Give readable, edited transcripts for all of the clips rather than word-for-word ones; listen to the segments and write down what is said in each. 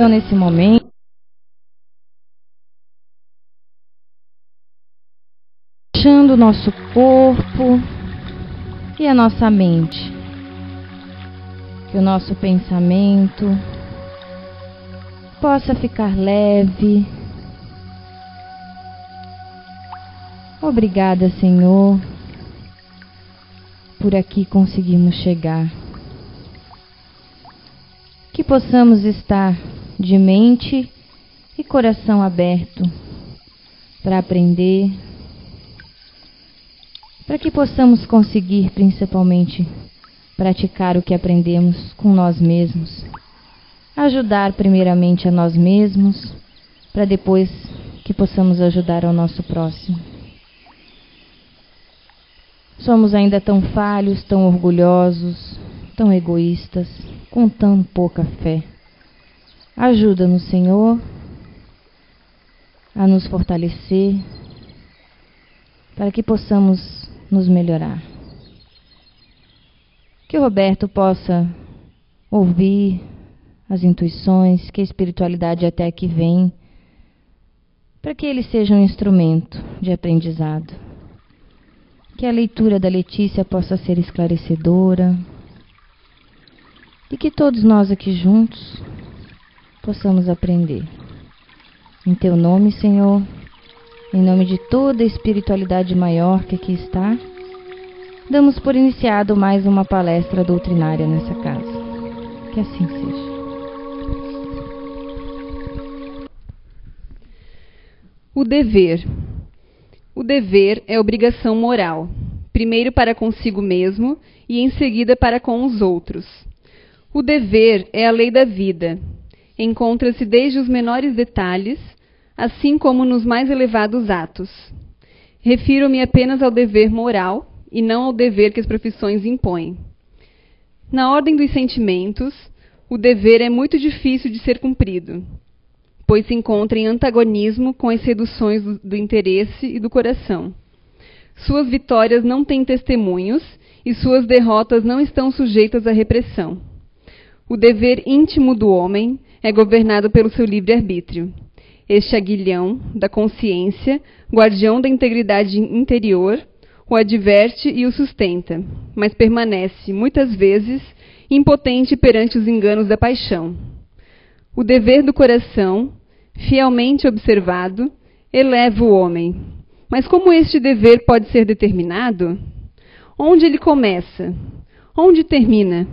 Nesse momento, deixando o nosso corpo e a nossa mente, que o nosso pensamento possa ficar leve. Obrigada, Senhor, por aqui conseguimos chegar. Que possamos estar de mente e coração aberto para aprender, para que possamos conseguir, principalmente, praticar o que aprendemos com nós mesmos, ajudar primeiramente a nós mesmos, para depois que possamos ajudar ao nosso próximo. Somos ainda tão falhos, tão orgulhosos, tão egoístas, com tão pouca fé. Ajuda-nos, Senhor, a nos fortalecer, para que possamos nos melhorar. Que o Roberto possa ouvir as intuições, que a espiritualidade até aqui vem, para que ele seja um instrumento de aprendizado. Que a leitura da Letícia possa ser esclarecedora, e que todos nós aqui juntos possamos aprender. Em Teu nome, Senhor, em nome de toda a espiritualidade maior que aqui está, damos por iniciado mais uma palestra doutrinária nessa casa. Que assim seja. O dever. O dever é obrigação moral, primeiro para consigo mesmo e em seguida para com os outros. O dever é a lei da vida. Encontra-se desde os menores detalhes, assim como nos mais elevados atos. Refiro-me apenas ao dever moral e não ao dever que as profissões impõem. Na ordem dos sentimentos, o dever é muito difícil de ser cumprido, pois se encontra em antagonismo com as seduções do interesse e do coração. Suas vitórias não têm testemunhos e suas derrotas não estão sujeitas à repressão. O dever íntimo do homem é governado pelo seu livre-arbítrio. Este aguilhão da consciência, guardião da integridade interior, o adverte e o sustenta, mas permanece, muitas vezes, impotente perante os enganos da paixão. O dever do coração, fielmente observado, eleva o homem. Mas como este dever pode ser determinado? Onde ele começa? Onde termina?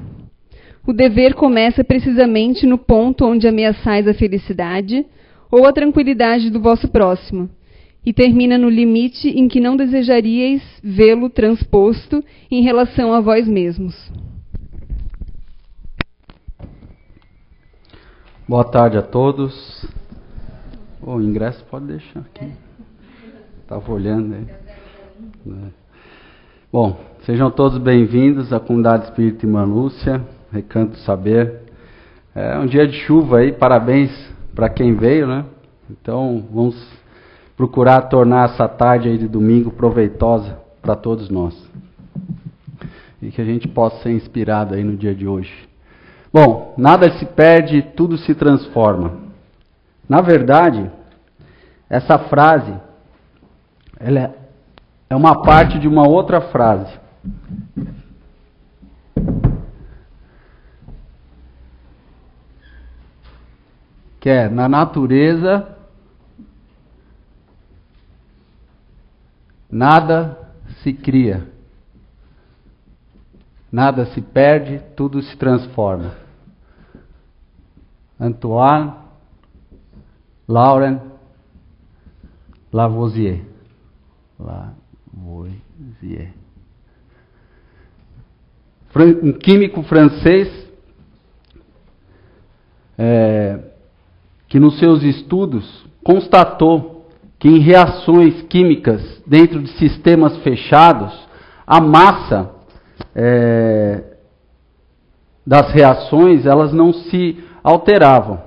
O dever começa precisamente no ponto onde ameaçais a felicidade ou a tranquilidade do vosso próximo, e termina no limite em que não desejaríeis vê-lo transposto em relação a vós mesmos. Boa tarde a todos. O ingresso pode deixar aqui. Estava olhando aí. Bom, sejam todos bem-vindos à Comunidade Espírita Irmã Lúcia, Recanto do Saber. É um dia de chuva aí, parabéns para quem veio, né? Então, vamos procurar tornar essa tarde aí de domingo proveitosa para todos nós. E que a gente possa ser inspirado aí no dia de hoje. Bom, nada se perde, tudo se transforma. Na verdade, essa frase, ela é uma parte de uma outra frase. Que é, na natureza, nada se cria. Nada se perde, tudo se transforma. Antoine Laurent Lavoisier. Um químico francês que nos seus estudos constatou que em reações químicas dentro de sistemas fechados, a massa das reações, elas não se alteravam,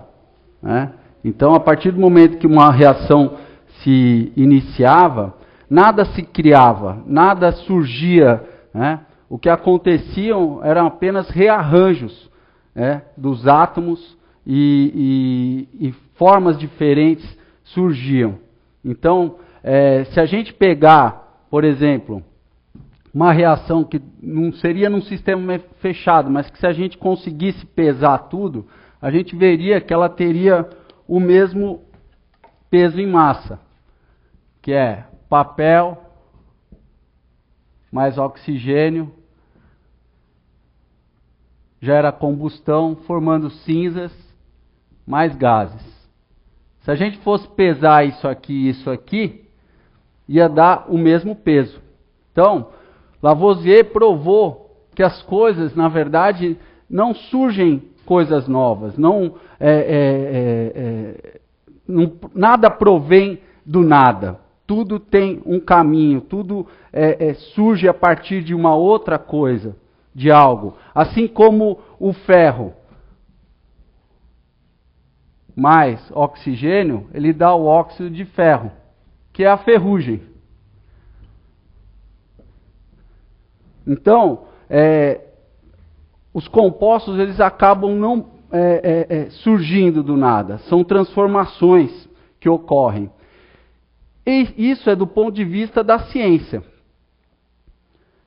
né? Então, a partir do momento que uma reação se iniciava, nada se criava, nada surgia, né? O que aconteciam eram apenas rearranjos, né, dos átomos e formas diferentes surgiam. Então, se a gente pegar, por exemplo, uma reação que não seria num sistema fechado, mas que se a gente conseguisse pesar tudo, a gente veria que ela teria o mesmo peso em massa, que é papel mais oxigênio, gera combustão, formando cinzas, mais gases. Se a gente fosse pesar isso aqui, ia dar o mesmo peso. Então, Lavoisier provou que as coisas, na verdade, não surgem coisas novas, nada provém do nada. Tudo tem um caminho, tudo surge a partir de uma outra coisa, de algo. Assim como o ferro mais oxigênio, ele dá o óxido de ferro, que é a ferrugem. Então, os compostos eles acabam não surgindo do nada, são transformações que ocorrem. E isso é do ponto de vista da ciência.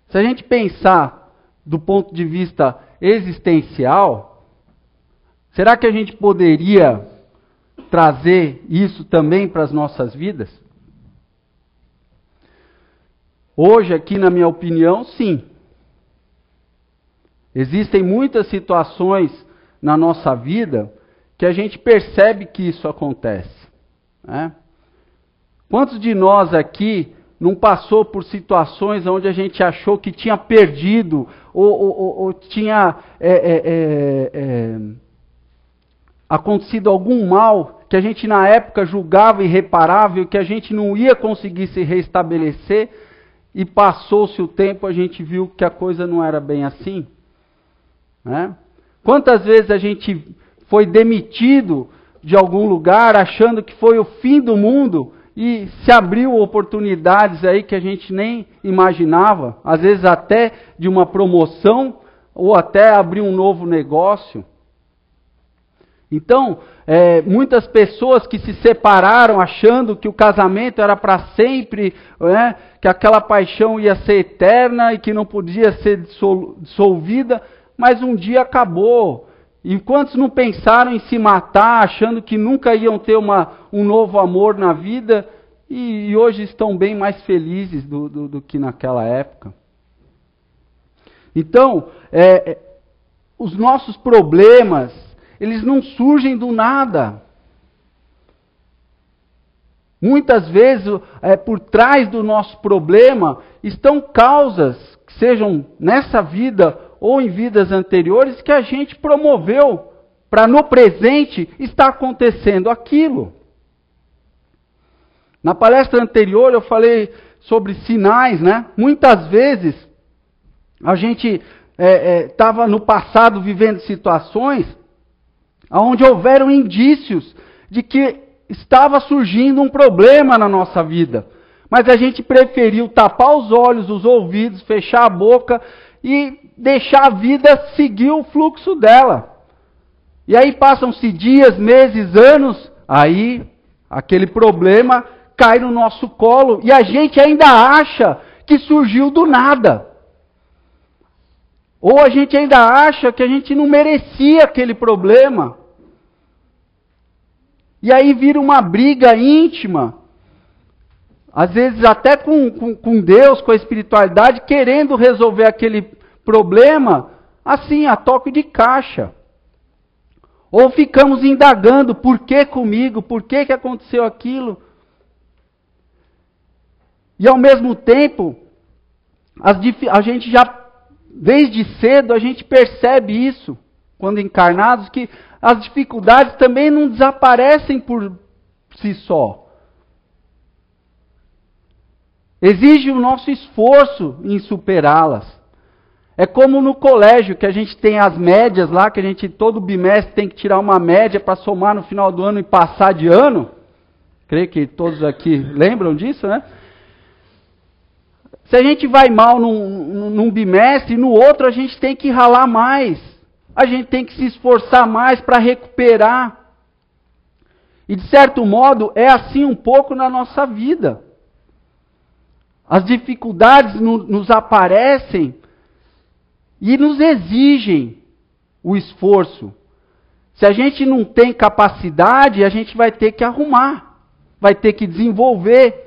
Se a gente pensar do ponto de vista existencial, será que a gente poderia trazer isso também para as nossas vidas? Hoje, aqui na minha opinião, sim. Existem muitas situações na nossa vida que a gente percebe que isso acontece, né? Quantos de nós aqui não passou por situações onde a gente achou que tinha perdido ou tinha acontecido algum mal que a gente na época julgava irreparável, que a gente não ia conseguir se restabelecer, e passou-se o tempo, a gente viu que a coisa não era bem assim, né? Quantas vezes a gente foi demitido de algum lugar achando que foi o fim do mundo e se abriu oportunidades aí que a gente nem imaginava, às vezes até de uma promoção ou até abrir um novo negócio. Então, muitas pessoas que se separaram achando que o casamento era para sempre, né, que aquela paixão ia ser eterna e que não podia ser dissolvida, mas um dia acabou. E quantos não pensaram em se matar, achando que nunca iam ter um novo amor na vida, e hoje estão bem mais felizes do que naquela época. Então, os nossos problemas, eles não surgem do nada. Muitas vezes, por trás do nosso problema, estão causas, que sejam nessa vida ou em vidas anteriores, que a gente promoveu para no presente estar acontecendo aquilo. Na palestra anterior eu falei sobre sinais, né? Muitas vezes a gente estava no passado vivendo situações onde houveram indícios de que estava surgindo um problema na nossa vida. Mas a gente preferiu tapar os olhos, os ouvidos, fechar a boca e deixar a vida seguir o fluxo dela. E aí passam-se dias, meses, anos, aí aquele problema cai no nosso colo e a gente ainda acha que surgiu do nada. Ou a gente ainda acha que a gente não merecia aquele problema. E aí vira uma briga íntima, às vezes até com Deus, com a espiritualidade, querendo resolver aquele problema, assim, a toque de caixa. Ou ficamos indagando, por que comigo? Por que aconteceu aquilo? E ao mesmo tempo, a gente já, desde cedo, a gente percebe isso, quando encarnados, que as dificuldades também não desaparecem por si só. Exige o nosso esforço em superá-las. É como no colégio, que a gente tem as médias lá, que a gente todo bimestre tem que tirar uma média para somar no final do ano e passar de ano. Creio que todos aqui lembram disso, né? Se a gente vai mal num bimestre, no outro a gente tem que ralar mais. a gente tem que se esforçar mais para recuperar. E de certo modo, é assim um pouco na nossa vida. As dificuldades nos aparecem e nos exigem o esforço. Se a gente não tem capacidade, a gente vai ter que arrumar, vai ter que desenvolver.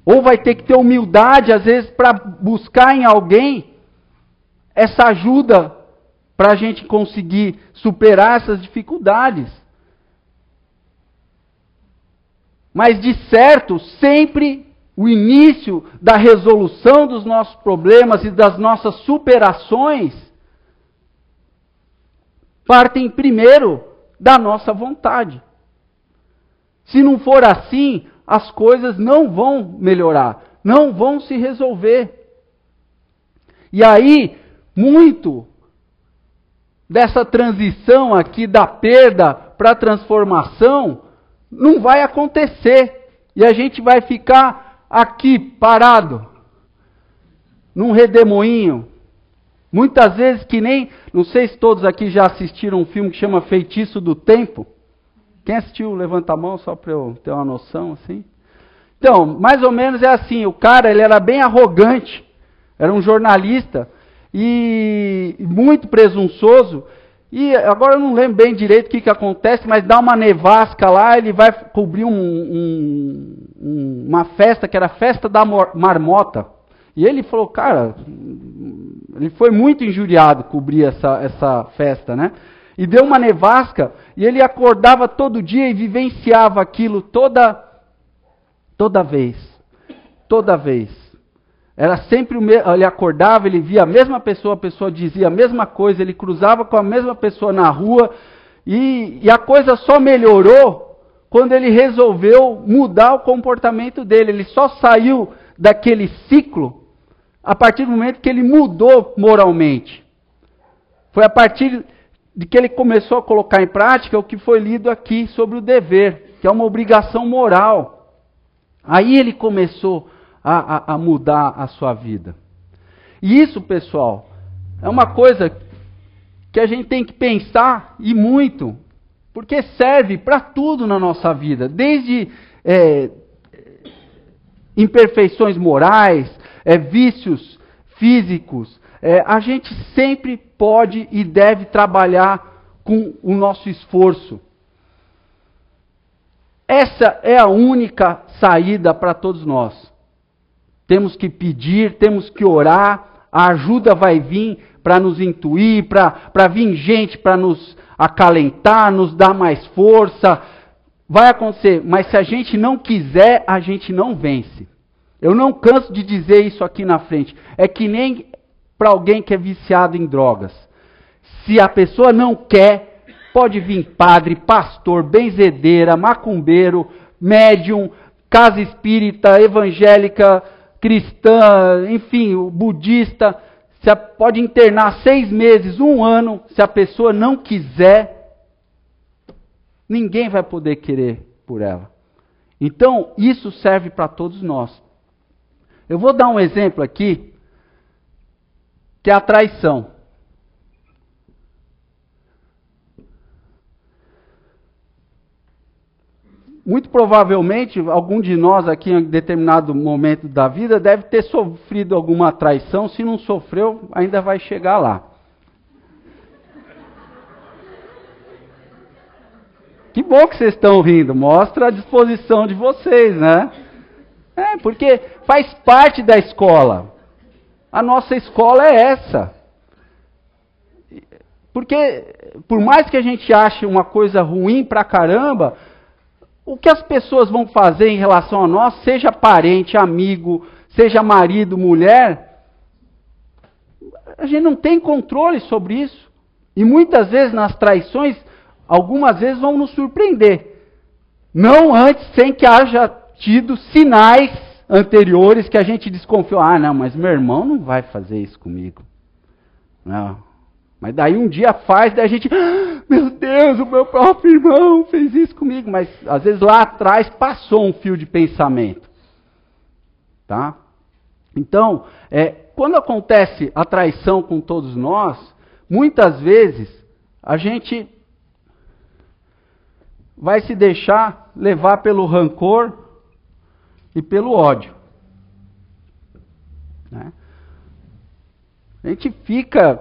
Ou vai ter que ter humildade, às vezes, para buscar em alguém essa ajuda para a gente conseguir superar essas dificuldades. Mas, de certo, sempre o início da resolução dos nossos problemas e das nossas superações partem primeiro da nossa vontade. Se não for assim, as coisas não vão melhorar, não vão se resolver. E aí, muito dessa transição aqui da perda para a transformação não vai acontecer. E a gente vai ficar aqui parado, num redemoinho. Muitas vezes que nem, não sei se todos aqui já assistiram um filme que chama Feitiço do Tempo. Quem assistiu, levanta a mão só para eu ter uma noção assim. Então, mais ou menos é assim, o cara ele era bem arrogante, era um jornalista e muito presunçoso. E agora eu não lembro bem direito o que acontece, mas dá uma nevasca lá, ele vai cobrir uma festa que era a festa da marmota. E ele falou, cara, ele foi muito injuriado cobrir essa festa, né? E deu uma nevasca, e ele acordava todo dia e vivenciava aquilo toda vez. Toda vez. Era sempre o mesmo, ele acordava, ele via a mesma pessoa, a pessoa dizia a mesma coisa, ele cruzava com a mesma pessoa na rua, e a coisa só melhorou quando ele resolveu mudar o comportamento dele. Ele só saiu daquele ciclo a partir do momento que ele mudou moralmente. Foi a partir de que ele começou a colocar em prática o que foi lido aqui sobre o dever, que é uma obrigação moral. Aí ele começou a mudar a sua vida. E isso, pessoal, é uma coisa que a gente tem que pensar e muito, porque serve para tudo na nossa vida, desde imperfeições morais, vícios físicos. A gente sempre pode e deve trabalhar com o nosso esforço. Essa é a única saída para todos nós. Temos que pedir, temos que orar, a ajuda vai vir para nos intuir, para vir gente para nos acalentar, nos dar mais força. Vai acontecer, mas se a gente não quiser, a gente não vence. Eu não canso de dizer isso aqui na frente. É que nem para alguém que é viciado em drogas. Se a pessoa não quer, pode vir padre, pastor, benzedeira, macumbeiro, médium, casa espírita, evangélica, cristã, enfim, budista. Pode internar 6 meses, 1 ano. Se a pessoa não quiser, ninguém vai poder querer por ela. Então, isso serve para todos nós. Eu vou dar um exemplo aqui, que é a traição. Muito provavelmente, algum de nós aqui em determinado momento da vida deve ter sofrido alguma traição. Se não sofreu, ainda vai chegar lá. Que bom que vocês estão rindo, mostra a disposição de vocês, né? Porque faz parte da escola. A nossa escola é essa. Porque, por mais que a gente ache uma coisa ruim pra caramba, o que as pessoas vão fazer em relação a nós, seja parente, amigo, seja marido, mulher, a gente não tem controle sobre isso. E muitas vezes nas traições, algumas vezes vão nos surpreender. Não antes, sem que haja tido sinais anteriores que a gente desconfiou. Ah, não, mas meu irmão não vai fazer isso comigo. Não. Mas daí um dia faz, daí a gente, meu Deus, o meu próprio irmão fez isso comigo. Mas às vezes lá atrás passou um fio de pensamento. Tá? Então, quando acontece a traição com todos nós, muitas vezes, a gente vai se deixar levar pelo rancor e pelo ódio. Né? A gente fica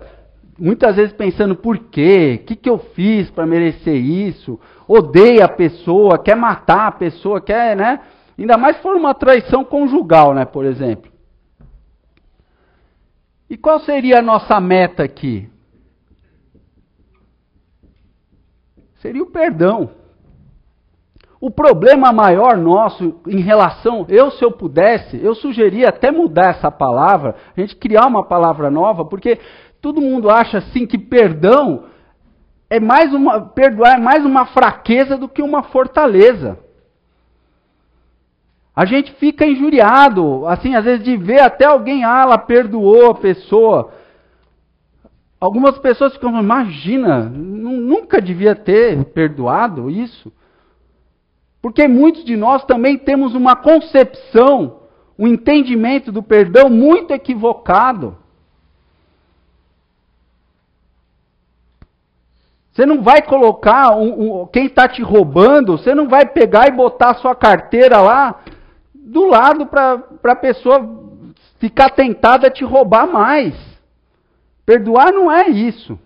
muitas vezes pensando, por quê? O que eu fiz para merecer isso? Odeia a pessoa, quer matar a pessoa, quer, né? Ainda mais se for uma traição conjugal, né, por exemplo. E qual seria a nossa meta aqui? Seria o perdão. O problema maior nosso em relação, se eu pudesse, eu sugeria até mudar essa palavra, a gente criar uma palavra nova, porque todo mundo acha assim que perdão perdoar é mais uma fraqueza do que uma fortaleza. A gente fica injuriado, assim, às vezes de ver até alguém, ela perdoou a pessoa. Algumas pessoas ficam, imagina, nunca devia ter perdoado isso. Porque muitos de nós também temos uma concepção, um entendimento do perdão muito equivocado. Você não vai colocar quem está te roubando, você não vai pegar e botar a sua carteira lá do lado para a pessoa ficar tentada a te roubar mais. Perdoar não é isso.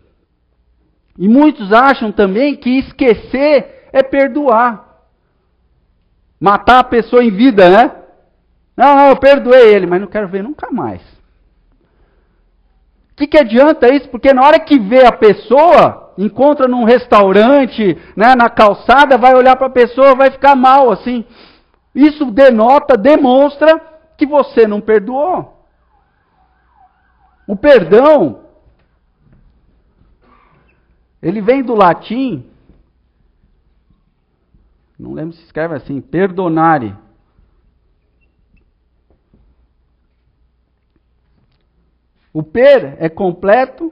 E muitos acham também que esquecer é perdoar. Matar a pessoa em vida, né? Não, eu perdoei ele, mas não quero ver nunca mais. O que adianta isso? Porque na hora que vê a pessoa, encontra num restaurante, né, na calçada, vai olhar para a pessoa, vai ficar mal, assim. Isso demonstra que você não perdoou. O perdão, ele vem do latim, não lembro se escreve assim, perdonare. O per é completo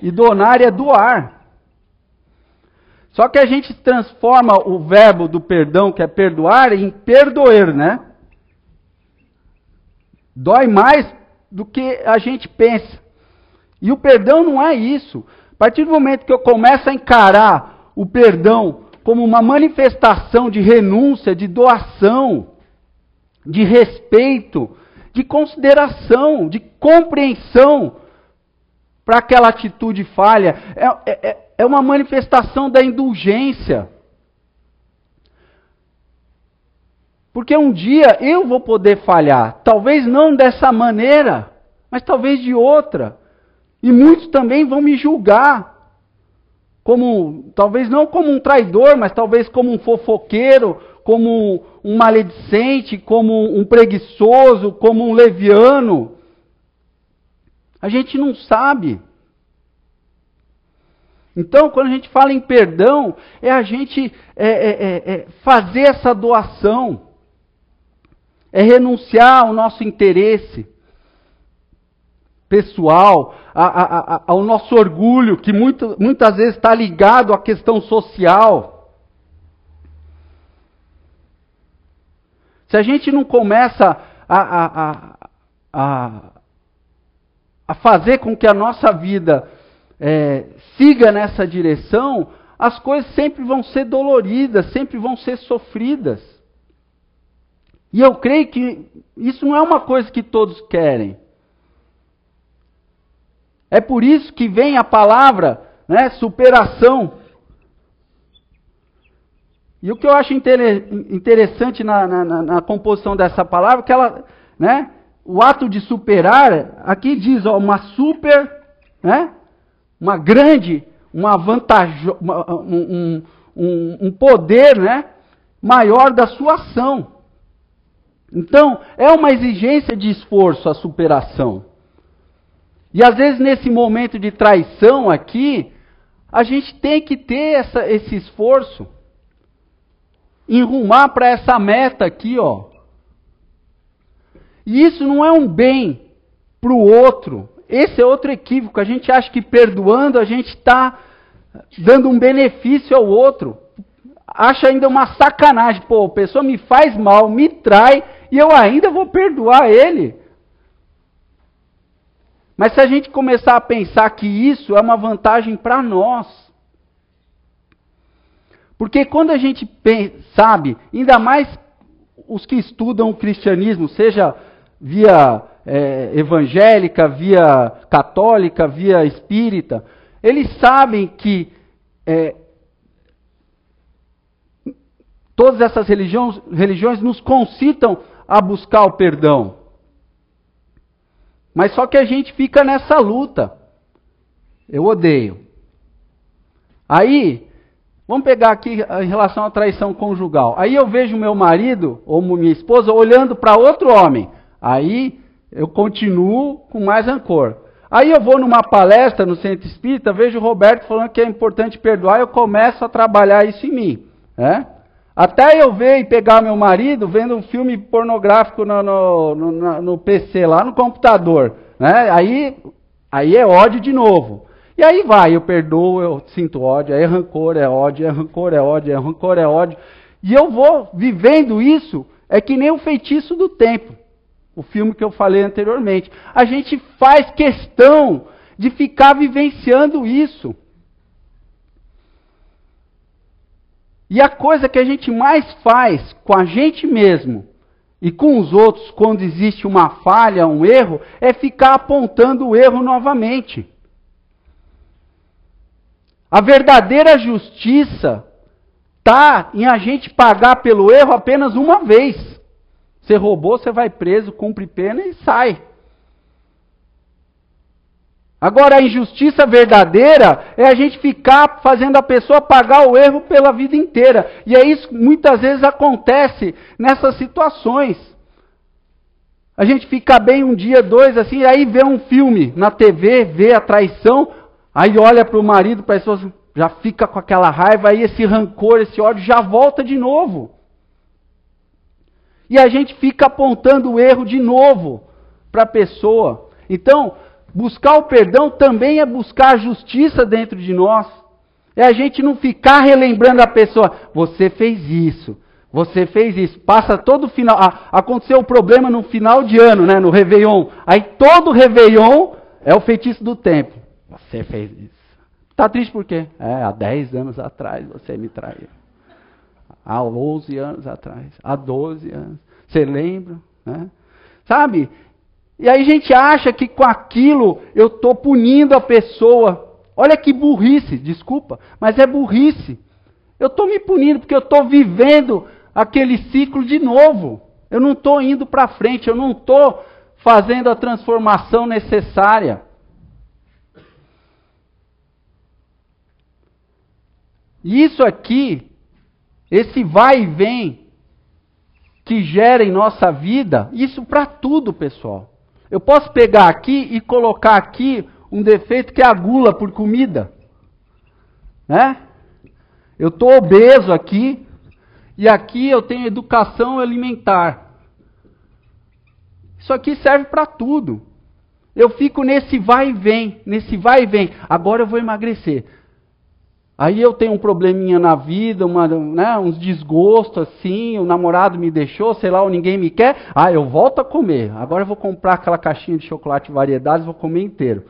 e donare é doar. Só que a gente transforma o verbo do perdão, que é perdoar, em perdoer, né? Dói mais do que a gente pensa. E o perdão não é isso. A partir do momento que eu começo a encarar o perdão como uma manifestação de renúncia, de doação, de respeito, de consideração, de compreensão para aquela atitude falha, é uma manifestação da indulgência. Porque um dia eu vou poder falhar, talvez não dessa maneira, mas talvez de outra. E muitos também vão me julgar. Talvez não como um traidor, mas talvez como um fofoqueiro, como um maledicente, como um preguiçoso, como um leviano. A gente não sabe. Então, quando a gente fala em perdão, é a gente fazer essa doação. É renunciar ao nosso interesse pessoal, ao nosso orgulho, que muitas vezes está ligado à questão social. Se a gente não começa a fazer com que a nossa vida siga nessa direção, as coisas sempre vão ser doloridas, sempre vão ser sofridas. E eu creio que isso não é uma coisa que todos querem. É por isso que vem a palavra, né, superação. E o que eu acho interessante na composição dessa palavra, que ela, né, o ato de superar, aqui diz, ó, uma super, né, uma grande, uma vantagem, um poder, né, maior da sua ação. Então, é uma exigência de esforço a superação. E às vezes nesse momento de traição aqui, a gente tem que ter esse esforço. Enrumar para essa meta aqui, ó. E isso não é um bem para o outro. Esse é outro equívoco. A gente acha que perdoando a gente está dando um benefício ao outro. Acha ainda uma sacanagem. Pô, a pessoa me faz mal, me trai e eu ainda vou perdoar ele. Mas se a gente começar a pensar que isso é uma vantagem para nós, porque quando a gente sabe, ainda mais os que estudam o cristianismo, seja via evangélica, via católica, via espírita, eles sabem que todas essas religiões nos concitam a buscar o perdão. Mas só que a gente fica nessa luta. Eu odeio. Aí, vamos pegar aqui em relação à traição conjugal. Aí eu vejo meu marido ou minha esposa olhando para outro homem. Aí eu continuo com mais rancor. Aí eu vou numa palestra no centro espírita, vejo o Roberto falando que é importante perdoar, eu começo a trabalhar isso em mim. Até eu ver e pegar meu marido vendo um filme pornográfico no PC, lá no computador. Aí é ódio de novo. E aí vai, eu perdoo, eu sinto ódio, aí rancor é ódio, é rancor é ódio, é rancor é ódio. E eu vou vivendo isso, é que nem o feitiço do tempo. O filme que eu falei anteriormente. A gente faz questão de ficar vivenciando isso. E a coisa que a gente mais faz com a gente mesmo e com os outros, quando existe uma falha, um erro, é ficar apontando o erro novamente. A verdadeira justiça está em a gente pagar pelo erro apenas uma vez. Você roubou, você vai preso, cumpre pena e sai. Agora, a injustiça verdadeira é a gente ficar fazendo a pessoa pagar o erro pela vida inteira. E é isso que muitas vezes acontece nessas situações. A gente fica bem um dia, dois, assim, aí vê um filme na TV, vê a traição, aí olha para o marido, para a esposa, já fica com aquela raiva, aí esse rancor, esse ódio já volta de novo. E a gente fica apontando o erro de novo para a pessoa. Então, buscar o perdão também é buscar a justiça dentro de nós. É a gente não ficar relembrando a pessoa, você fez isso, passa todo final, aconteceu o problema no final de ano, né, no Réveillon, aí todo Réveillon é o feitiço do tempo. Você fez isso. Tá triste por quê? Há 10 anos atrás você me traiu. Há 11 anos atrás, há 12 anos. Você lembra? Né? Sabe? E aí a gente acha que com aquilo eu estou punindo a pessoa. Olha que burrice, desculpa, mas é burrice. Eu estou me punindo porque eu estou vivendo aquele ciclo de novo. Eu não estou indo para frente, eu não estou fazendo a transformação necessária. E isso aqui, esse vai e vem que gera em nossa vida, isso para tudo, pessoal. Eu posso pegar aqui e colocar aqui um defeito que é a gula por comida. Né? Eu estou obeso aqui, e aqui eu tenho educação alimentar. Isso aqui serve para tudo. Eu fico nesse vai e vem, agora eu vou emagrecer. Aí eu tenho um probleminha na vida, uns desgostos assim, o namorado me deixou, sei lá, ou ninguém me quer. Eu volto a comer. Agora eu vou comprar aquela caixinha de chocolate variedades, vou comer inteiro.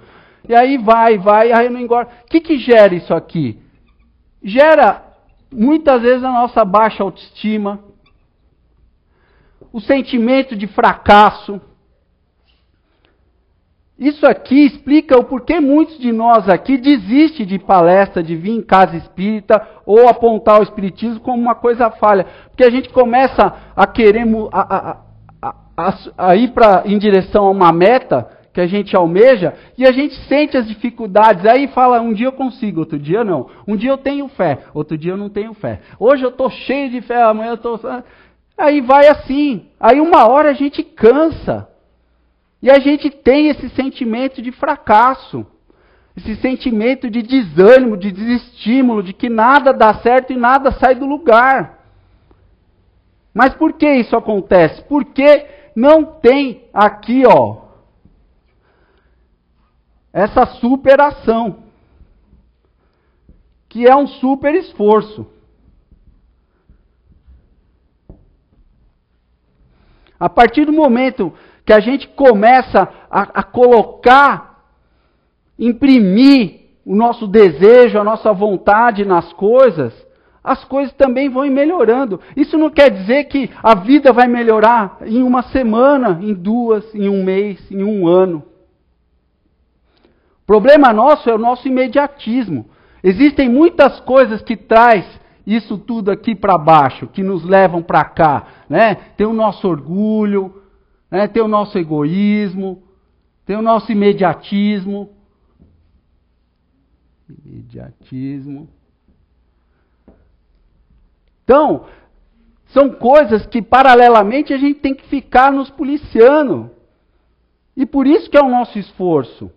E aí vai, aí eu não engordo. O que gera isso aqui? Gera, muitas vezes, a nossa baixa autoestima, o sentimento de fracasso. Isso aqui explica o porquê muitos de nós aqui desistem de palestra, de vir em casa espírita ou apontar o espiritismo como uma coisa falha. Porque a gente começa a querer a ir em direção a uma meta que a gente almeja e a gente sente as dificuldades. Aí fala, um dia eu consigo, outro dia não. Um dia eu tenho fé, outro dia eu não tenho fé. Hoje eu estou cheio de fé, amanhã eu estou... Aí vai assim. Aí uma hora a gente cansa. E a gente tem esse sentimento de fracasso, esse sentimento de desânimo, de desestímulo, de que nada dá certo e nada sai do lugar. Mas por que isso acontece? Porque não tem aqui, essa superação, que é um super esforço. A partir do momento que a gente começa a colocar imprimir o nosso desejo, a nossa vontade nas coisas, as coisas também vão melhorando. Isso não quer dizer que a vida vai melhorar em uma semana, em 2, em 1 mês, em 1 ano. O problema nosso é o nosso imediatismo. Existem muitas coisas que traz isso tudo aqui para baixo, que nos levam para cá, né? Tem o nosso orgulho, né? Tem o nosso egoísmo, tem o nosso imediatismo. Então, são coisas que paralelamente a gente tem que ficar nos policiando. E por isso que é o nosso esforço.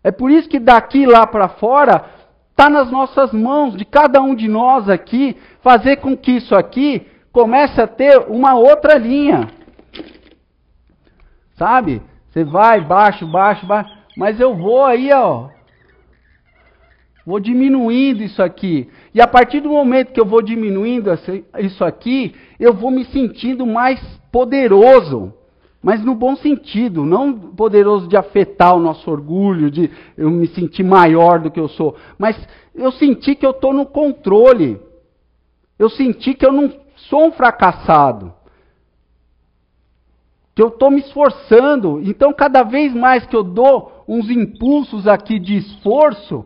É por isso que daqui lá para fora está nas nossas mãos, de cada um de nós aqui, fazer com que isso aqui comece a ter uma outra linha. Sabe? Você vai, baixo, mas eu vou aí, ó. Vou diminuindo isso aqui. E a partir do momento que eu vou diminuindo isso aqui, eu vou me sentindo mais poderoso. Mas no bom sentido, não poderoso de afetar o nosso orgulho, de eu me sentir maior do que eu sou. Mas eu senti que eu estou no controle. Eu senti que eu não sou um fracassado. Que eu estou me esforçando. Então, cada vez mais que eu dou uns impulsos aqui de esforço,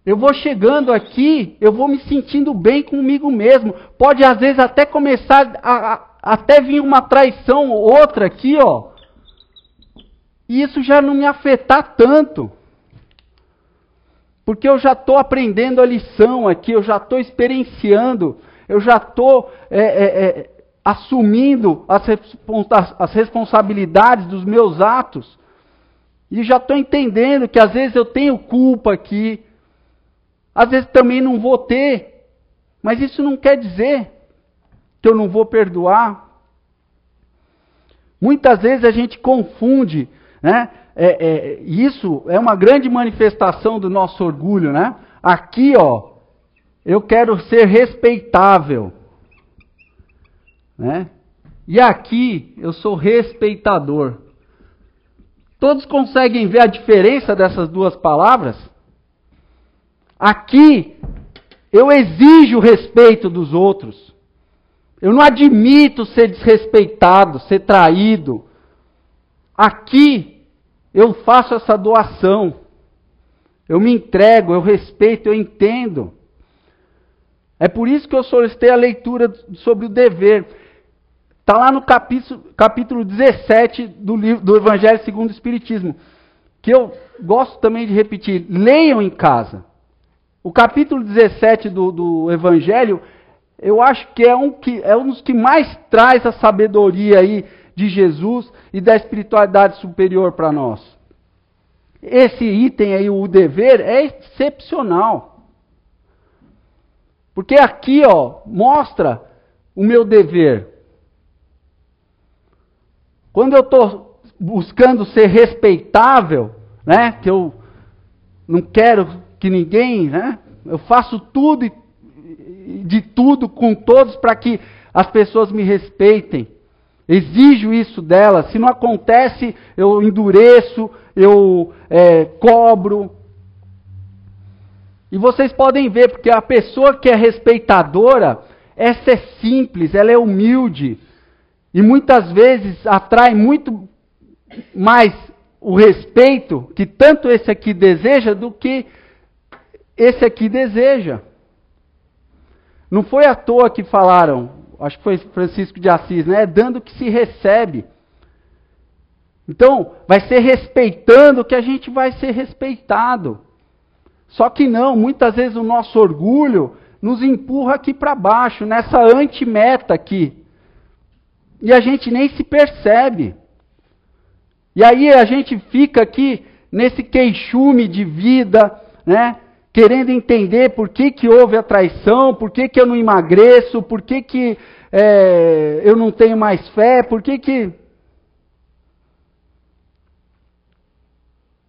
eu vou chegando aqui, eu vou me sentindo bem comigo mesmo. Pode, às vezes, até começar até vir uma traição ou outra aqui, ó. E isso já não me afetar tanto. Porque eu já estou aprendendo a lição aqui, eu já estou experienciando, eu já estou assumindo as responsabilidades dos meus atos. E já estou entendendo que às vezes eu tenho culpa aqui, às vezes também não vou ter, mas isso não quer dizer que eu não vou perdoar. Muitas vezes a gente confunde, né? Isso é uma grande manifestação do nosso orgulho, né? Aqui, ó, eu quero ser respeitável, né? E aqui eu sou respeitador. Todos conseguem ver a diferença dessas duas palavras? Aqui eu exijo o respeito dos outros. Eu não admito ser desrespeitado, ser traído. Aqui eu faço essa doação. Eu me entrego, eu respeito, eu entendo. É por isso que eu solicitei a leitura sobre o dever. Está lá no capítulo 17 do Evangelho segundo o Espiritismo. Que eu gosto também de repetir. Leiam em casa. O capítulo 17 do Evangelho, eu acho que é um dos que mais traz a sabedoria aí de Jesus e da espiritualidade superior para nós. Esse item aí, o dever, é excepcional. Porque aqui, ó, mostra o meu dever. Quando eu estou buscando ser respeitável, né, que eu não quero que ninguém, né, eu faço tudo de tudo com todos para que as pessoas me respeitem. Exijo isso delas. Se não acontece, eu endureço, eu cobro. E vocês podem ver, porque a pessoa que é respeitadora, essa é simples, ela é humilde. E muitas vezes atrai muito mais o respeito que tanto esse aqui deseja do que esse aqui deseja. Não foi à toa que falaram, acho que foi Francisco de Assis, né? É dando que se recebe. Então, vai ser respeitando que a gente vai ser respeitado. Só que não, muitas vezes o nosso orgulho nos empurra aqui para baixo, nessa antimeta aqui. E a gente nem se percebe. E aí a gente fica aqui nesse queixume de vida, né? Querendo entender por que houve a traição, por que eu não emagreço, por que eu não tenho mais fé, por que...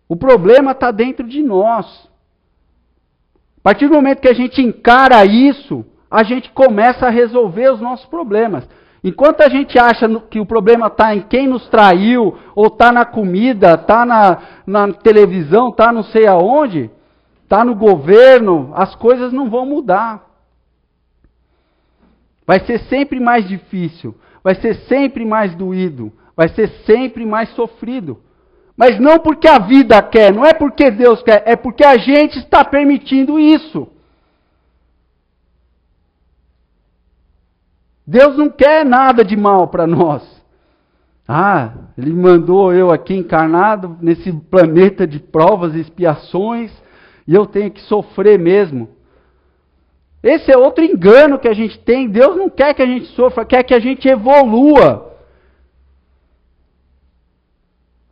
O problema está dentro de nós. A partir do momento que a gente encara isso, a gente começa a resolver os nossos problemas. Enquanto a gente acha que o problema está em quem nos traiu, ou está na comida, está na televisão, está não sei aonde, está no governo, as coisas não vão mudar. Vai ser sempre mais difícil, vai ser sempre mais doído, vai ser sempre mais sofrido. Mas não porque a vida quer, não é porque Deus quer, é porque a gente está permitindo isso. Deus não quer nada de mal para nós. Ele mandou eu aqui encarnado nesse planeta de provas e expiações, e eu tenho que sofrer mesmo. Esse é outro engano que a gente tem. Deus não quer que a gente sofra, quer que a gente evolua.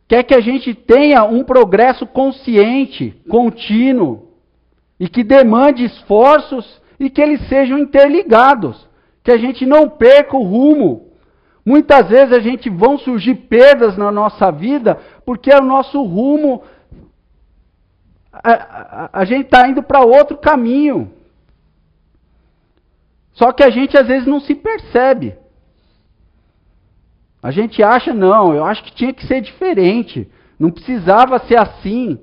Quer que a gente tenha um progresso consciente, contínuo, e que demande esforços e que eles sejam interligados. Que a gente não perca o rumo. Muitas vezes a gente vão surgir perdas na nossa vida porque é o nosso rumo, a gente está indo para outro caminho. Só que a gente às vezes não se percebe. A gente acha, não, eu acho que tinha que ser diferente. Não precisava ser assim.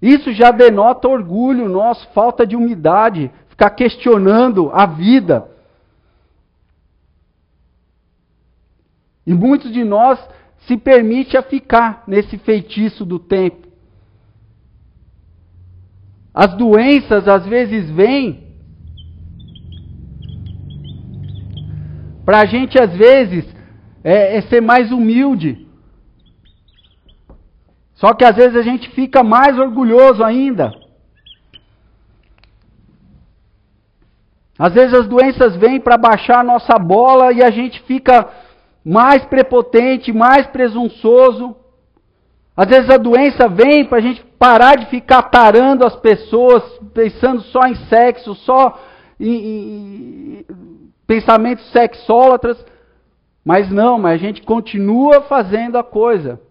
Isso já denota orgulho nosso, falta de humildade, ficar questionando a vida. E muitos de nós se permite a ficar nesse feitiço do tempo. As doenças às vezes vêm para a gente às vezes ser mais humilde. Só que às vezes a gente fica mais orgulhoso ainda. Às vezes as doenças vêm para baixar a nossa bola e a gente fica mais prepotente, mais presunçoso. Às vezes a doença vem para a gente parar de ficar tarando as pessoas, pensando só em sexo, só em pensamentos sexólatras. Mas a gente continua fazendo a coisa.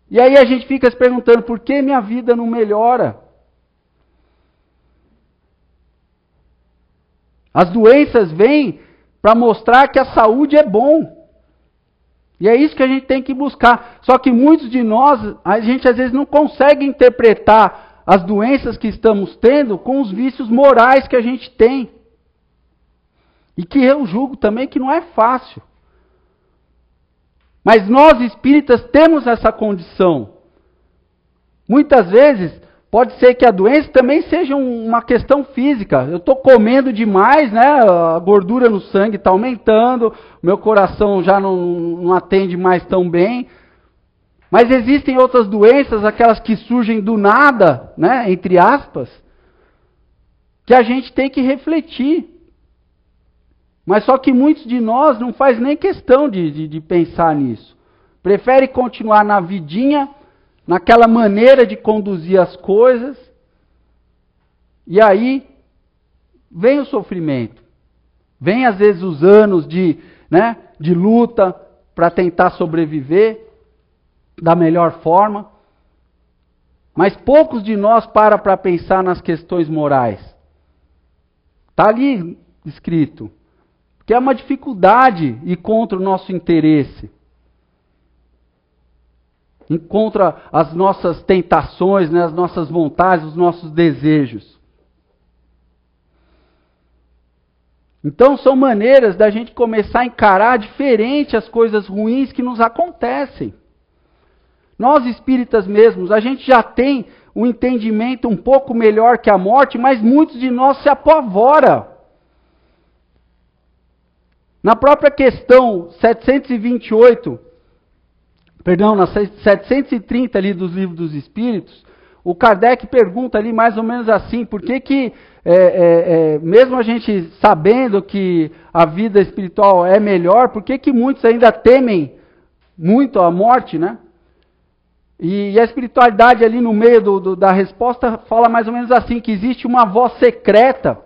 E aí a gente fica se perguntando, por que minha vida não melhora? As doenças vêm para mostrar que a saúde é bom. E é isso que a gente tem que buscar. Só que muitos de nós, a gente às vezes não consegue interpretar as doenças que estamos tendo com os vícios morais que a gente tem. E que eu julgo também que não é fácil. Mas nós espíritas temos essa condição. Muitas vezes pode ser que a doença também seja uma questão física. Eu estou comendo demais, né? A gordura no sangue está aumentando, meu coração já não atende mais tão bem. Mas existem outras doenças, aquelas que surgem do nada, né? Entre aspas, que a gente tem que refletir. Mas só que muitos de nós não faz nem questão de pensar nisso. Prefere continuar na vidinha, naquela maneira de conduzir as coisas. E aí vem o sofrimento. Vem às vezes os anos de luta para tentar sobreviver da melhor forma. Mas poucos de nós param para pensar nas questões morais. Está ali escrito. Que é uma dificuldade ir contra o nosso interesse. Ir contra as nossas tentações, né, as nossas vontades, os nossos desejos. Então são maneiras da gente começar a encarar diferente as coisas ruins que nos acontecem. Nós espíritas mesmos, a gente já tem um entendimento um pouco melhor que a morte, mas muitos de nós se apavoram. Na própria questão 728, na 730 ali dos Livros dos Espíritos, o Kardec pergunta ali mais ou menos assim, por que mesmo a gente sabendo que a vida espiritual é melhor, por que muitos ainda temem muito a morte, né? E a espiritualidade ali no meio da resposta fala mais ou menos assim, que existe uma voz secreta,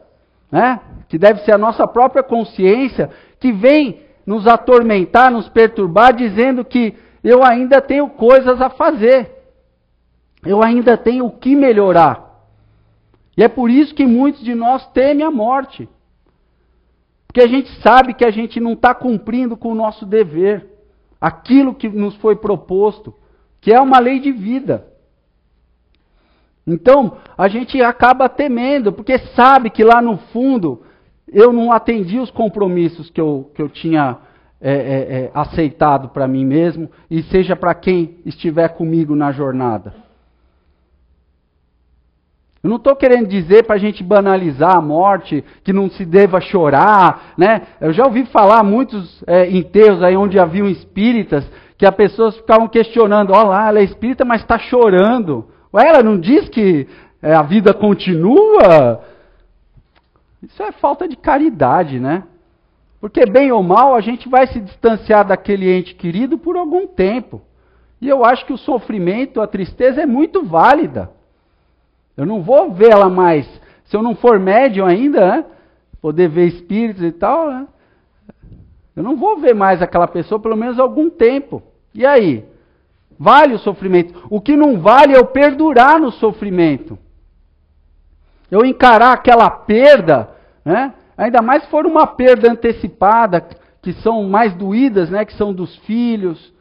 né? Que deve ser a nossa própria consciência, que vem nos atormentar, nos perturbar, dizendo que eu ainda tenho coisas a fazer. Eu ainda tenho o que melhorar. E é por isso que muitos de nós temem a morte. Porque a gente sabe que a gente não está cumprindo com o nosso dever, aquilo que nos foi proposto, que é uma lei de vida. Então, a gente acaba temendo, porque sabe que lá no fundo eu não atendi os compromissos que eu tinha aceitado para mim mesmo, e seja para quem estiver comigo na jornada. Eu não estou querendo dizer para a gente banalizar a morte, que não se deva chorar, né? Eu já ouvi falar muitos enterros aí onde haviam espíritas, que as pessoas ficavam questionando, olha lá, ela é espírita, mas está chorando. Ué, ela não diz que a vida continua? Isso é falta de caridade, né? Porque bem ou mal, a gente vai se distanciar daquele ente querido por algum tempo. E eu acho que o sofrimento, a tristeza é muito válida. Eu não vou vê-la mais. Se eu não for médium ainda, né? Poder ver espíritos e tal, né? Eu não vou ver mais aquela pessoa pelo menos algum tempo. E aí? Vale o sofrimento. O que não vale é eu perdurar no sofrimento. Eu encarar aquela perda, né? Ainda mais se for uma perda antecipada, que são mais doídas, né? Que são dos filhos.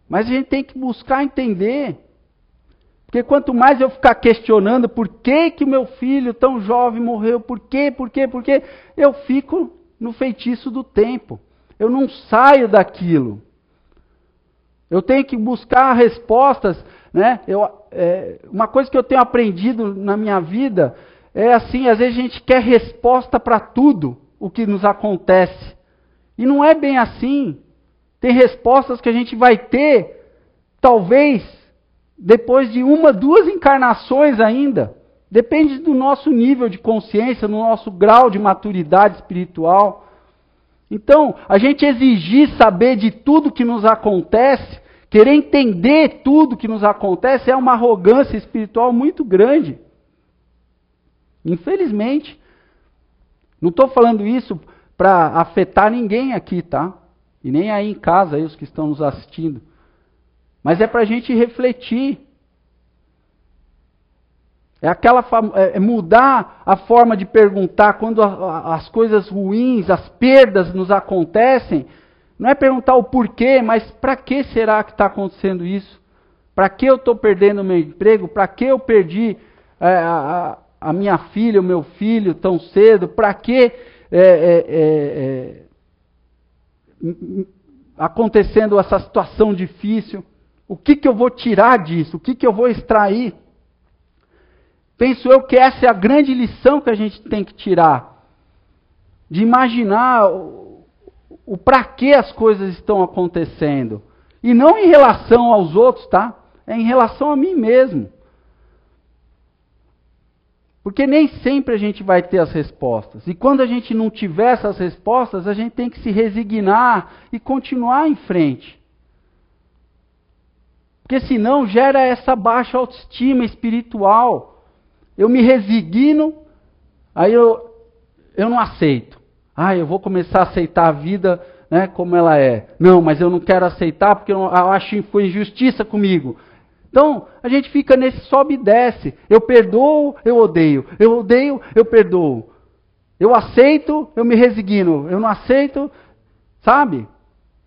Mas a gente tem que buscar entender. Porque quanto mais eu ficar questionando por que o meu filho tão jovem morreu, por quê, eu fico no feitiço do tempo. Eu não saio daquilo. Eu tenho que buscar respostas, né? Uma coisa que eu tenho aprendido na minha vida é assim, às vezes a gente quer resposta para tudo o que nos acontece. E não é bem assim. Tem respostas que a gente vai ter, talvez, depois de 1, 2 encarnações ainda. Depende do nosso nível de consciência, do nosso grau de maturidade espiritual. Então, a gente exigir saber de tudo que nos acontece, querer entender tudo que nos acontece, é uma arrogância espiritual muito grande. Infelizmente. Não estou falando isso para afetar ninguém aqui, tá? E nem aí em casa, aí os que estão nos assistindo. Mas é para a gente refletir. É mudar a forma de perguntar quando as coisas ruins, as perdas nos acontecem. Não é perguntar o porquê, mas para que será que está acontecendo isso? Para que eu estou perdendo o meu emprego? Para que eu perdi a minha filha, o meu filho tão cedo? Para que acontecendo essa situação difícil? O que eu vou tirar disso? O que eu vou extrair? Penso eu que essa é a grande lição que a gente tem que tirar. De imaginar o para que as coisas estão acontecendo. E não em relação aos outros, tá? É em relação a mim mesmo. Porque nem sempre a gente vai ter as respostas. E quando a gente não tiver essas respostas, a gente tem que se resignar e continuar em frente. Porque senão gera essa baixa autoestima espiritual. Eu me resigno, aí eu não aceito. Eu vou começar a aceitar a vida, né, como ela é. Não, mas eu não quero aceitar porque eu acho que foi injustiça comigo. Então, a gente fica nesse sobe e desce. Eu perdoo, eu odeio. Eu odeio, eu perdoo. Eu aceito, eu me resigno. Eu não aceito, sabe?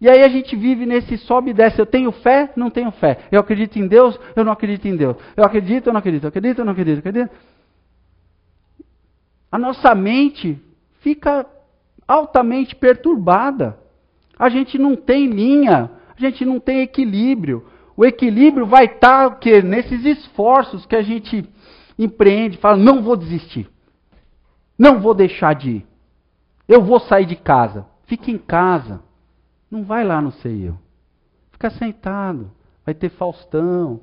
E aí a gente vive nesse sobe e desce. Eu tenho fé, não tenho fé. Eu acredito em Deus, eu não acredito em Deus. Eu acredito, eu não acredito. Eu acredito, eu não acredito. Eu acredito. A nossa mente fica altamente perturbada. A gente não tem linha, a gente não tem equilíbrio. O equilíbrio vai estar o quê? Nesses esforços que a gente empreende, fala, não vou desistir. Não vou deixar de ir. Eu vou sair de casa. Fica em casa. Não vai lá no CEIU. Fica sentado. Vai ter Faustão.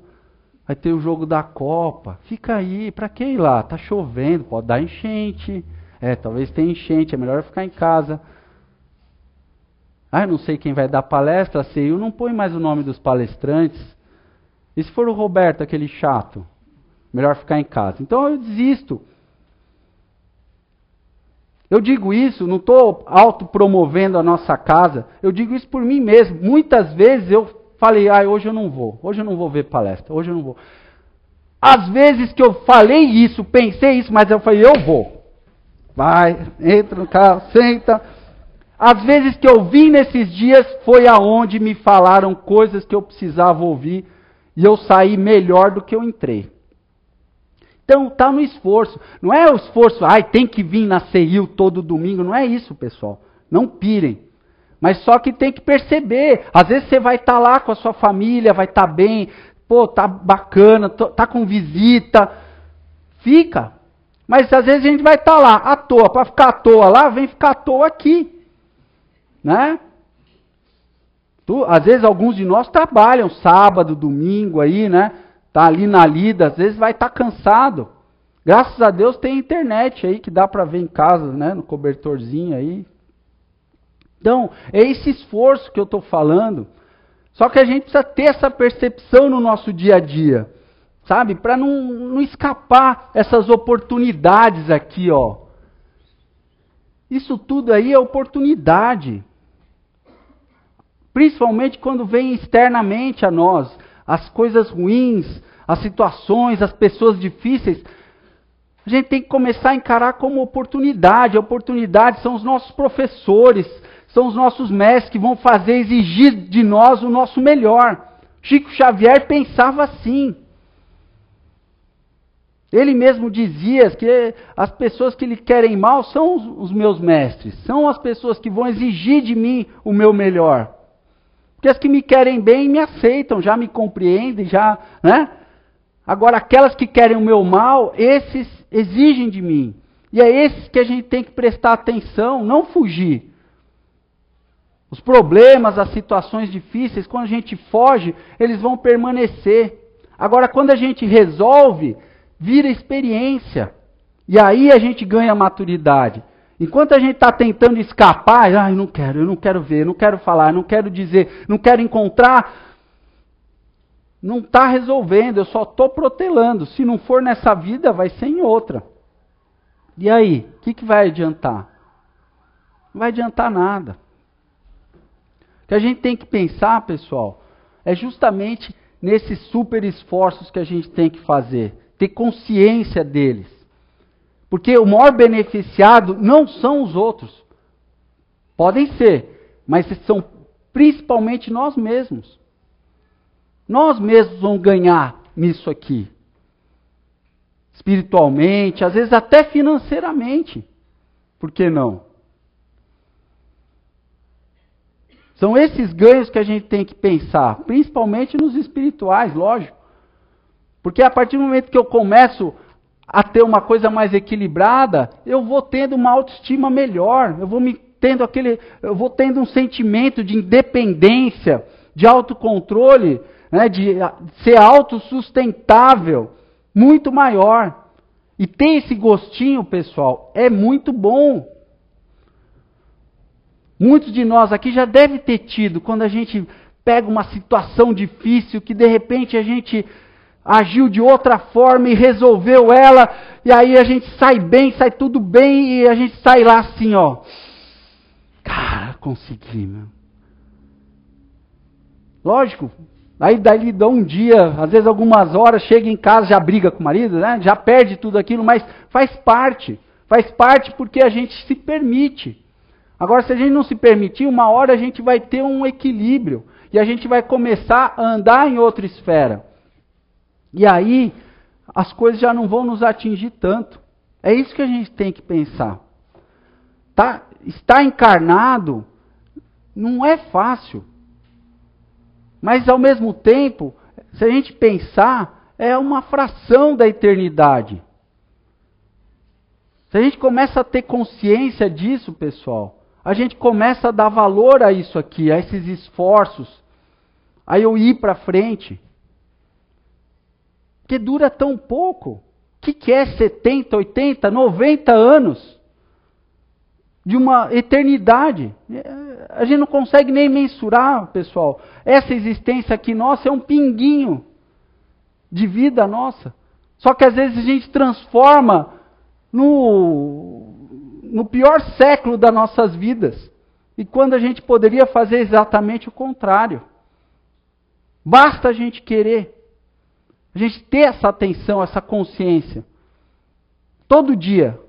Vai ter o jogo da Copa. Fica aí. Para que ir lá? Tá chovendo. Pode dar enchente. Talvez tenha enchente. É melhor ficar em casa. Eu não sei quem vai dar palestra. A CEIU não põe mais o nome dos palestrantes. E se for o Roberto, aquele chato? Melhor ficar em casa. Então eu desisto. Eu digo isso, não estou autopromovendo a nossa casa, eu digo isso por mim mesmo. Muitas vezes eu falei, hoje eu não vou ver palestra, hoje eu não vou. Às vezes que eu falei isso, pensei isso, mas eu falei, eu vai, entra no carro, senta. As vezes que eu vim nesses dias foi aonde me falaram coisas que eu precisava ouvir e eu saí melhor do que eu entrei. Então, tá no esforço. Não é o esforço, tem que vir na CEIU todo domingo. Não é isso, pessoal. Não pirem. Mas só que tem que perceber. Às vezes você vai estar lá com a sua família, vai estar bem, tá bacana, tá com visita. Fica. Mas às vezes a gente vai estar lá à toa. Para ficar à toa lá, vem ficar à toa aqui. Né? Às vezes alguns de nós trabalham sábado, domingo aí, né? Tá ali na lida, às vezes vai estar cansado. Graças a Deus tem internet aí que dá para ver em casa, né? No cobertorzinho aí. Então, é esse esforço que eu estou falando. Só que a gente precisa ter essa percepção no nosso dia a dia. Sabe? Para não escapar essas oportunidades aqui, ó. Isso tudo aí é oportunidade. Principalmente quando vem externamente a nós. As coisas ruins, as situações, as pessoas difíceis. A gente tem que começar a encarar como oportunidade. A oportunidade são os nossos professores, são os nossos mestres que vão exigir de nós o nosso melhor. Chico Xavier pensava assim. Ele mesmo dizia que as pessoas que lhe querem mal são os meus mestres. São as pessoas que vão exigir de mim o meu melhor. Porque as que me querem bem me aceitam, já me compreendem, já, né? Agora, aquelas que querem o meu mal, esses exigem de mim. E é esses que a gente tem que prestar atenção, não fugir. Os problemas, as situações difíceis, quando a gente foge, eles vão permanecer. Agora, quando a gente resolve, vira experiência. E aí a gente ganha maturidade. Enquanto a gente está tentando escapar, eu não quero ver, eu não quero falar, eu não quero dizer, não quero encontrar, não está resolvendo, eu só estou protelando. Se não for nessa vida, vai ser em outra. E aí, o que vai adiantar? Não vai adiantar nada. O que a gente tem que pensar, pessoal, é justamente nesses super esforços que a gente tem que fazer, ter consciência deles. Porque o maior beneficiado não são os outros. Podem ser, mas são principalmente nós mesmos. Nós mesmos vamos ganhar nisso aqui. Espiritualmente, às vezes até financeiramente. Por que não? São esses ganhos que a gente tem que pensar, principalmente nos espirituais, lógico. Porque a partir do momento que eu começo a ter uma coisa mais equilibrada, eu vou tendo uma autoestima melhor, eu vou tendo um sentimento de independência, de autocontrole, né, de ser autossustentável, muito maior. E ter esse gostinho, pessoal, é muito bom. Muitos de nós aqui já devem ter tido, quando a gente pega uma situação difícil, que de repente a gente agiu de outra forma e resolveu ela, e aí a gente sai bem, sai tudo bem, e a gente sai lá assim, ó. Cara, consegui, meu. Lógico, aí daí dá um dia, às vezes algumas horas, chega em casa, já briga com o marido, né? Já perde tudo aquilo, mas faz parte porque a gente se permite. Agora, se a gente não se permitir, uma hora a gente vai ter um equilíbrio, e a gente vai começar a andar em outra esfera. E aí, as coisas já não vão nos atingir tanto. É isso que a gente tem que pensar. Estar encarnado não é fácil. Mas, ao mesmo tempo, se a gente pensar, é uma fração da eternidade. Se a gente começa a ter consciência disso, pessoal, a gente começa a dar valor a isso aqui, a esses esforços, a eu ir para frente. Porque dura tão pouco. O que é 70, 80, 90 anos de uma eternidade? A gente não consegue nem mensurar, pessoal. Essa existência aqui nossa é um pinguinho de vida nossa. Só que às vezes a gente transforma no pior século das nossas vidas. E quando a gente poderia fazer exatamente o contrário. Basta a gente querer. A gente ter essa atenção, essa consciência. Todo dia.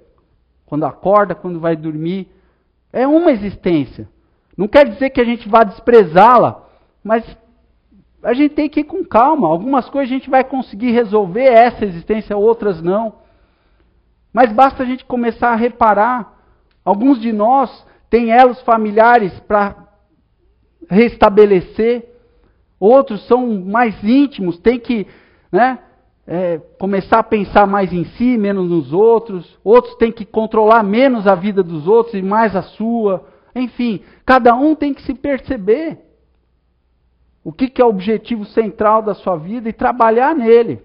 quando acorda, quando vai dormir. É uma existência. Não quer dizer que a gente vá desprezá-la, mas a gente tem que ir com calma. Algumas coisas a gente vai conseguir resolver essa existência, outras não. Mas basta a gente começar a reparar. Alguns de nós têm elos familiares para restabelecer. Outros são mais íntimos, tem que começar a pensar mais em si, menos nos outros. Outros têm que controlar menos a vida dos outros e mais a sua. Enfim, cada um tem que se perceber. O que é o objetivo central da sua vida e trabalhar nele.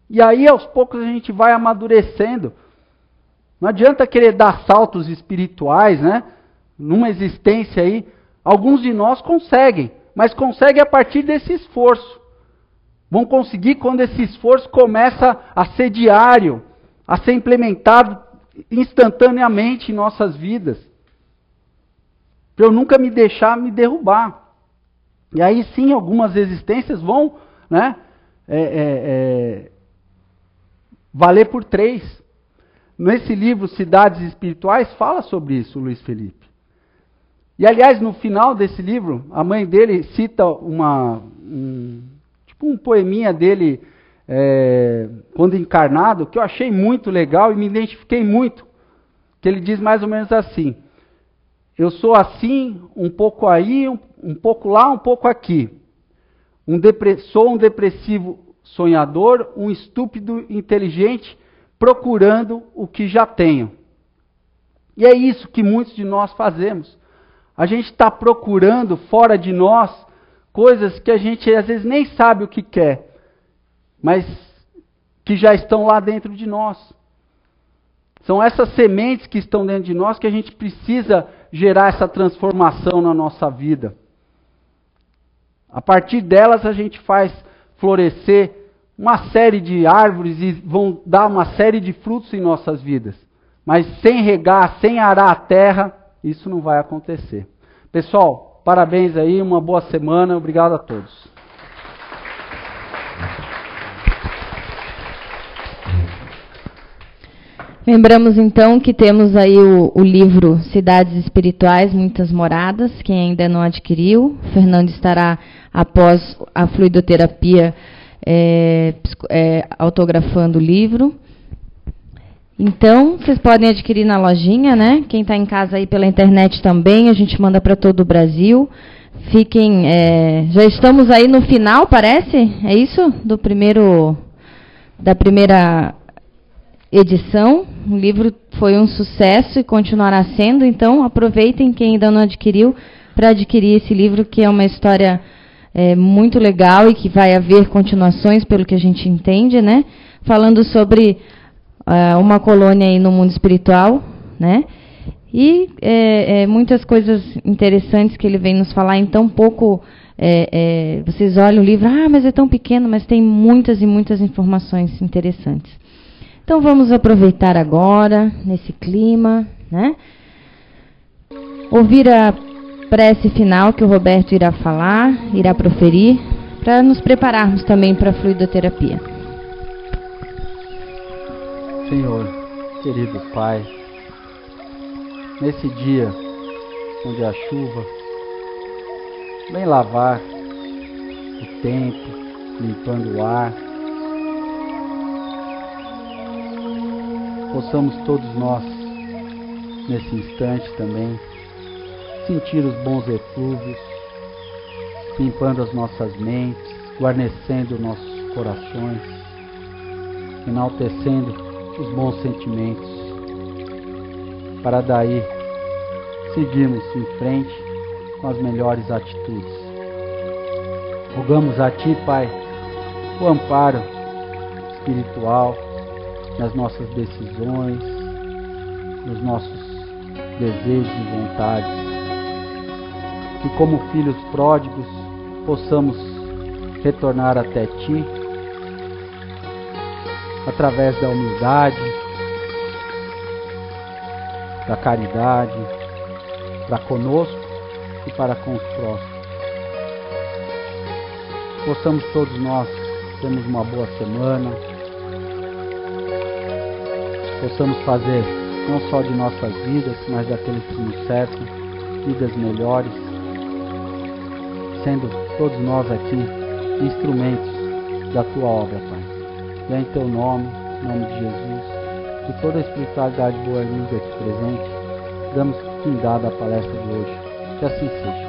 E aí, aos poucos, a gente vai amadurecendo. Não adianta querer dar saltos espirituais, né? Numa existência aí. Alguns de nós conseguem, mas conseguem a partir desse esforço. Vão conseguir quando esse esforço começa a ser diário, a ser implementado instantaneamente em nossas vidas. Para eu nunca me deixar me derrubar. E aí sim, algumas existências vão valer por 3. Nesse livro, Cidades Espirituais, fala sobre isso, Luiz Felipe. E aliás, no final desse livro, a mãe dele cita um poeminha dele, quando encarnado, que eu achei muito legal e me identifiquei muito. Que ele diz mais ou menos assim: eu sou assim, um pouco aí, um pouco lá, um pouco aqui. Sou um depressivo sonhador, um estúpido inteligente, procurando o que já tenho. E é isso que muitos de nós fazemos. A gente está procurando fora de nós coisas que a gente às vezes nem sabe o que quer, mas que já estão lá dentro de nós. São essas sementes que estão dentro de nós que a gente precisa gerar essa transformação na nossa vida. A partir delas a gente faz florescer uma série de árvores e vão dar uma série de frutos em nossas vidas. Mas sem regar, sem arar a terra, isso não vai acontecer. Pessoal, parabéns aí, uma boa semana, obrigado a todos. Lembramos então que temos aí o livro Cidades Espirituais, Muitas Moradas, quem ainda não adquiriu. O Fernando estará, após a fluidoterapia, autografando o livro. Então, vocês podem adquirir na lojinha, né? Quem está em casa aí pela internet também, a gente manda para todo o Brasil. Fiquem, já estamos aí no final, parece? É isso? Da primeira edição. O livro foi um sucesso e continuará sendo, então aproveitem quem ainda não adquiriu para adquirir esse livro, que é uma história muito legal e que vai haver continuações, pelo que a gente entende, né? Falando sobre uma colônia aí no mundo espiritual, né? E muitas coisas interessantes que ele vem nos falar em tão pouco. Vocês olham o livro, mas é tão pequeno, mas tem muitas e muitas informações interessantes. Então vamos aproveitar agora, nesse clima, né? Ouvir a prece final que o Roberto irá falar, irá proferir, para nos prepararmos também para a fluidoterapia. Senhor, querido Pai, nesse dia onde a chuva vem lavar o tempo, limpando o ar, possamos todos nós, nesse instante também, sentir os bons eflúvios, limpando as nossas mentes, guarnecendo nossos corações, enaltecendo os bons sentimentos, para daí seguirmos em frente com as melhores atitudes. Rogamos a Ti, Pai, o amparo espiritual nas nossas decisões, nos nossos desejos e vontades. Que como filhos pródigos possamos retornar até Ti através da humildade, da caridade, para conosco e para com os próximos. Possamos todos nós termos uma boa semana, possamos fazer não só de nossas vidas, mas daqueles que nos cercam, vidas melhores, sendo todos nós aqui instrumentos da Tua obra, Pai. E é em Teu nome, em nome de Jesus, que toda a espiritualidade boa amiga aqui presente, damos findada à palestra de hoje. Que assim seja.